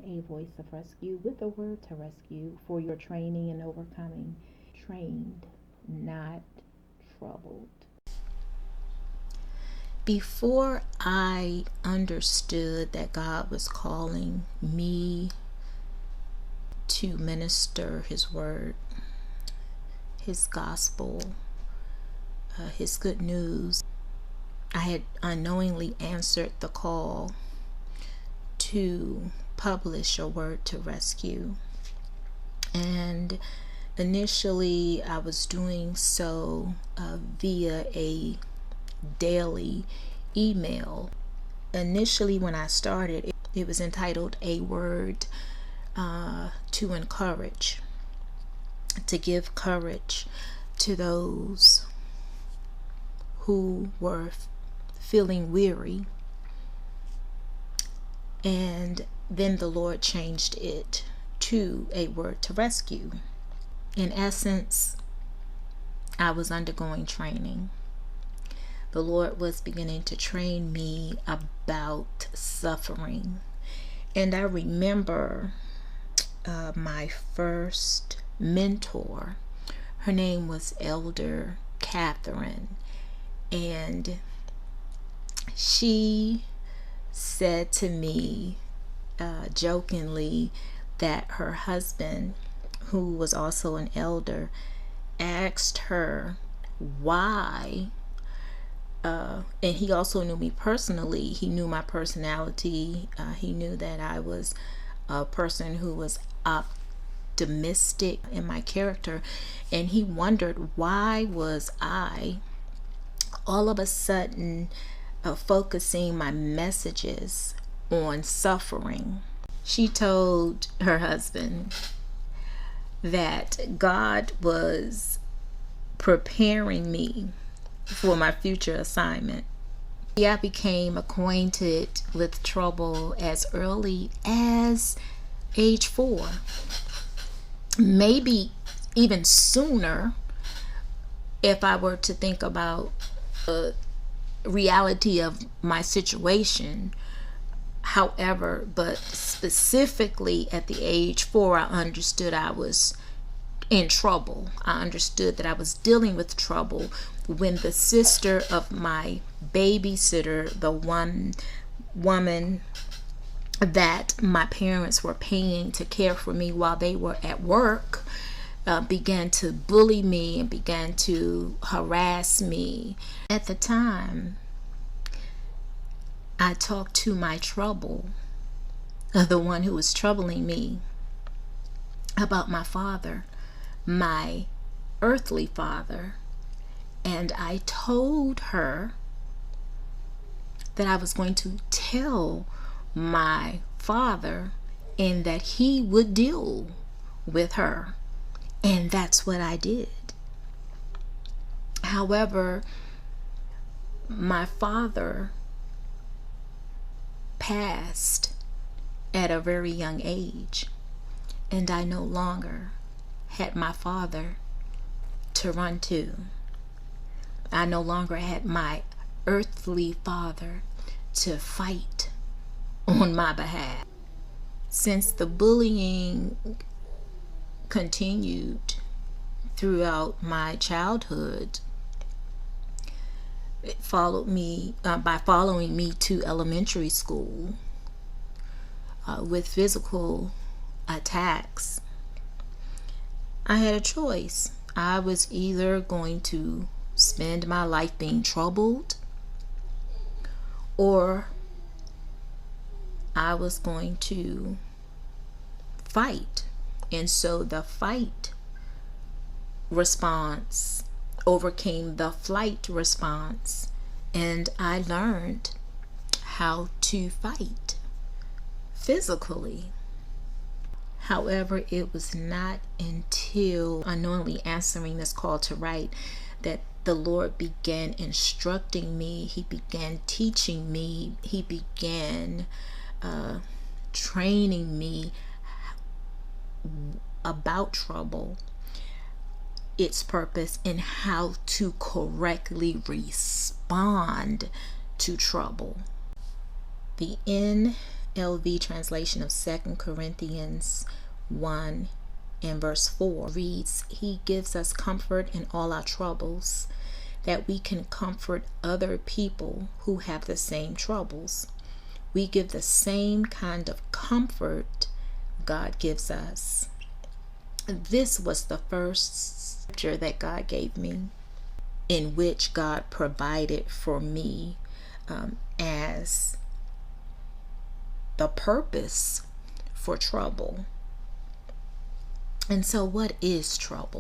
a voice of rescue with a word to rescue for your training and overcoming. Trained, not troubled. Before I understood that God was calling me to minister His word, His gospel, His good news, I had unknowingly answered the call to publish a word to rescue. And initially I was doing so via a daily email. Initially when I started, it was entitled A Word to Encourage, to give courage to those who were feeling weary. And then the Lord changed it to A Word to Rescue. In essence, I was undergoing training. The Lord was beginning to train me about suffering. And I remember my first mentor. Her name was Elder Catherine. And she said to me jokingly that her husband, who was also an elder, asked her why. And he also knew me personally. He knew my personality. He knew that I was a person who was optimistic in my character. And he wondered, why was I all of a sudden focusing my messages on suffering? She told her husband that God was preparing me for my future assignment. I became acquainted with trouble as early as age 4, maybe even sooner if I were to think about the reality of my situation. However, but specifically at the age 4, I understood I was in trouble. I understood that I was dealing with trouble when the sister of my babysitter, the one woman that my parents were paying to care for me while they were at work, began to bully me and began to harass me. At the time, I talked to my trouble, the one who was troubling me, about my father, my earthly father, and I told her that I was going to tell my father and that he would deal with her. And that's what I did. However, my father passed at a very young age, and I no longer had my father to run to. I no longer had my earthly father to fight on my behalf. Since the bullying continued throughout my childhood, it followed me by following me to elementary school with physical attacks. I had a choice. I was either going to spend my life being troubled, or I was going to fight. And so the fight response overcame the flight response, and I learned how to fight physically. However, it was not until unknowingly answering this call to write that the Lord began instructing me. He began teaching me. He began training me about trouble, its purpose, and how to correctly respond to trouble. The LV translation of 2 Corinthians 1 and verse 4 reads, He gives us comfort in all our troubles, that we can comfort other people who have the same troubles. We give the same kind of comfort God gives us. This was the first scripture that God gave me, in which God provided for me as the purpose for trouble. And so what is trouble?